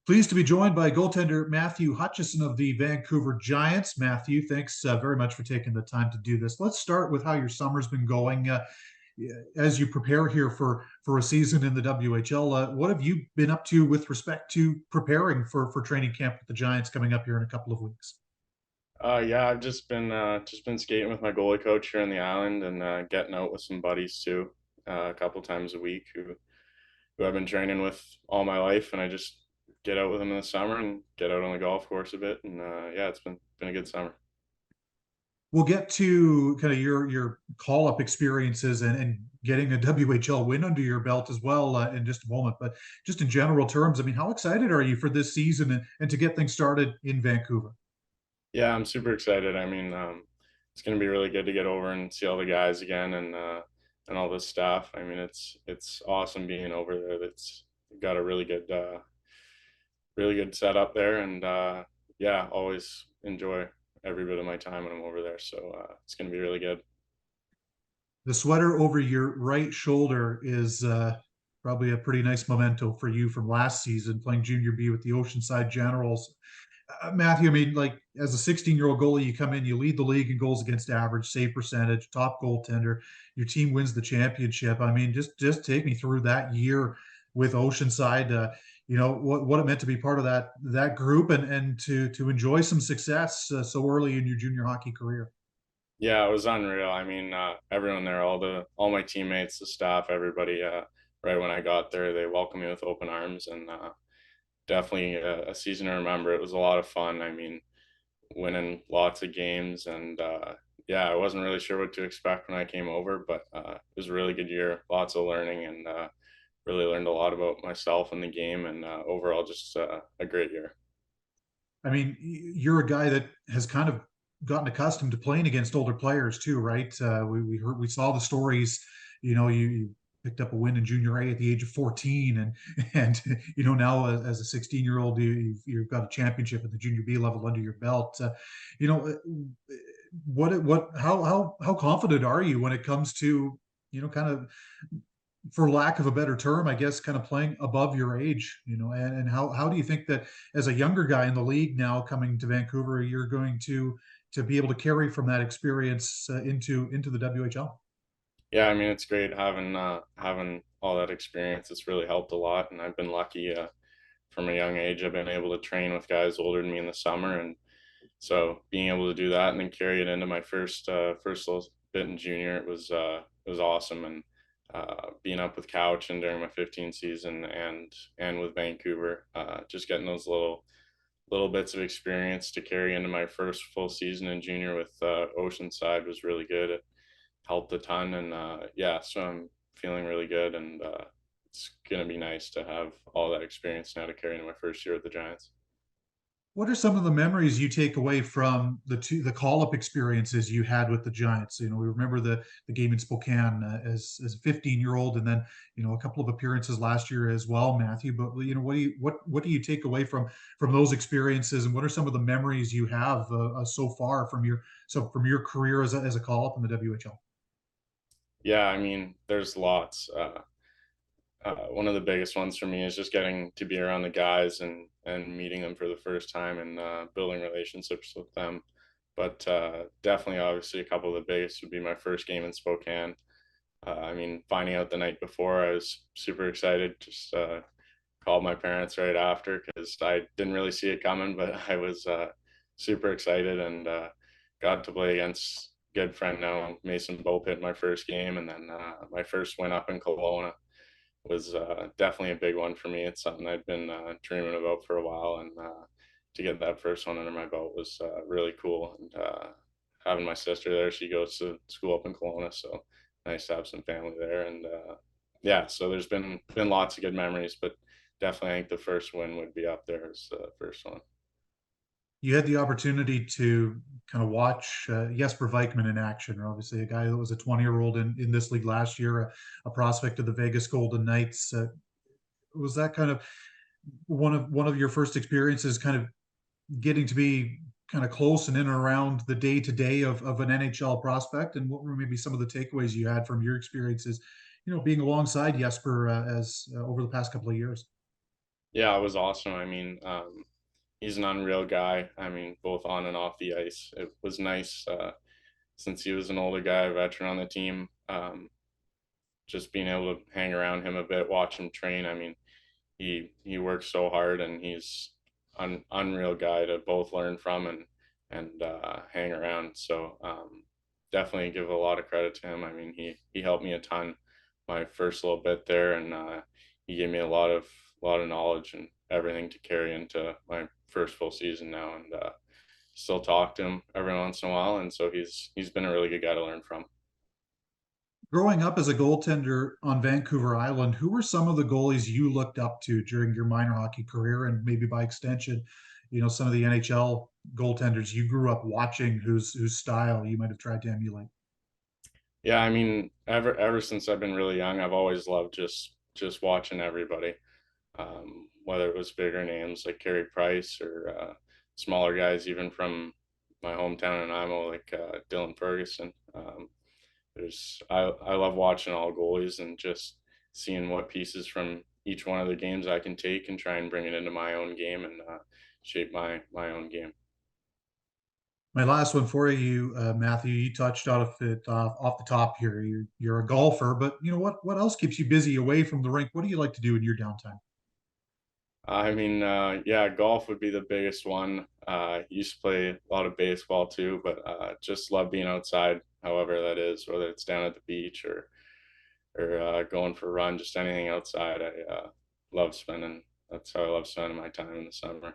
Pleased to be joined by goaltender Matthew Hutchison of the Vancouver Giants. Matthew, thanks very much for taking the time to do this. Let's start with how your summer's been going. As you prepare here for a season in the WHL, what have you been up to with respect to preparing for training camp with the Giants coming up here in a couple of weeks? Yeah, I've just been skating with my goalie coach here on the island and getting out with some buddies too, a couple times a week who I've been training with all my life, and I just get out with them in the summer and get out on the golf course a bit, and yeah, it's been a good summer. We'll get to kind of your call up experiences and getting a WHL win under your belt as well in just a moment. But just in general terms, I mean, how excited are you for this season and to get things started in Vancouver? Yeah, I'm super excited. I mean, it's gonna be really good to get over and see all the guys again and all this stuff. I mean, it's awesome being over there. That's got a really good setup there, and yeah, always enjoy every bit of my time when I'm over there. So it's going to be really good. The sweater over your right shoulder is probably a pretty nice memento for you from last season playing Junior B with the Oceanside Generals. Matthew, I mean, like as a 16-year-old goalie, you come in, you lead the league in goals against average, save percentage, top goaltender. Your team wins the championship. I mean, just take me through that year with Oceanside. What it meant to be part of that group and to enjoy some success so early in your junior hockey career. Yeah, it was unreal. I mean, everyone there, all my teammates, the staff, everybody. Right when I got there, they welcomed me with open arms, and definitely a season to remember. It was a lot of fun. I mean, winning lots of games, and yeah, I wasn't really sure what to expect when I came over, but it was a really good year. Lots of learning, and really learned a lot about myself and the game, and overall, just a great year. I mean, you're a guy that has kind of gotten accustomed to playing against older players too, right? We saw the stories. You picked up a win in junior A at the age of 14, and now as a 16-year-old, you've got a championship at the junior B level under your belt. You know, what how confident are you when it comes to kind of, for lack of a better term, I guess, kind of playing above your age, and how do you think that as a younger guy in the league now coming to Vancouver, you're going to be able to carry from that experience into the WHL? Yeah, I mean it's great having all that experience. It's really helped a lot, and I've been lucky from a young age. I've been able to train with guys older than me in the summer, and so being able to do that and then carry it into my first little bit in junior, it was awesome. And being up with Couch and during my 15 season and with Vancouver, just getting those little bits of experience to carry into my first full season in junior with Oceanside was really good. It helped a ton, and yeah, so I'm feeling really good, and it's gonna be nice to have all that experience now to carry into my first year with the Giants. What are some of the memories you take away from the call up experiences you had with the Giants? We remember the game in Spokane as a 15-year-old, and then a couple of appearances last year as well, Matthew. But what do you take away from those experiences, and what are some of the memories you have so far from your career as a call up in the WHL? Yeah, I mean, there's lots. One of the biggest ones for me is just getting to be around the guys and meeting them for the first time and building relationships with them. But definitely, obviously, a couple of the biggest would be my first game in Spokane. I mean, finding out the night before, I was super excited. Just called my parents right after because I didn't really see it coming, but I was super excited and got to play against a good friend now, Mason Bopit, my first game, and then my first win up in Kelowna was definitely a big one for me. It's something I'd been dreaming about for a while, and to get that first one under my belt was really cool. And having my sister there, she goes to school up in Kelowna, so nice to have some family there. And yeah, so there's been lots of good memories, but definitely I think the first win would be up there as the first one. You had the opportunity to kind of watch Jesper Vikman in action, or obviously a guy that was a 20-year-old in this league last year, a prospect of the Vegas Golden Knights. Was that kind of one of your first experiences, kind of getting to be kind of close and in and around the day to day of an NHL prospect? And what were maybe some of the takeaways you had from your experiences, being alongside Jesper as over the past couple of years? Yeah, it was awesome. I mean, he's an unreal guy. I mean, both on and off the ice. It was nice since he was an older guy, a veteran on the team. Just being able to hang around him a bit, watch him train. I mean, he works so hard, and he's unreal guy to both learn from and hang around. So definitely give a lot of credit to him. I mean, he helped me a ton my first little bit there, and he gave me a lot of knowledge and everything to carry into my first full season now. And still talk to him every once in a while, and so he's been a really good guy to learn from. Growing up as a goaltender on Vancouver Island, who were some of the goalies you looked up to during your minor hockey career, and maybe by extension, some of the NHL goaltenders you grew up watching, whose style you might have tried to emulate? Yeah, I mean, ever since I've been really young, I've always loved just watching everybody. Whether it was bigger names like Carey Price or smaller guys, even from my hometown in Imo, like Dylan Ferguson. I love watching all goalies and just seeing what pieces from each one of the games I can take and try and bring it into my own game and shape my own game. My last one for you, Matthew. You touched off the top here. You're a golfer, but what else keeps you busy away from the rink? What do you like to do in your downtime? I mean, yeah, golf would be the biggest one. Used to play a lot of baseball too, but just love being outside, however that is, whether it's down at the beach or going for a run, just anything outside. I love spending. That's how I love spending my time in the summer.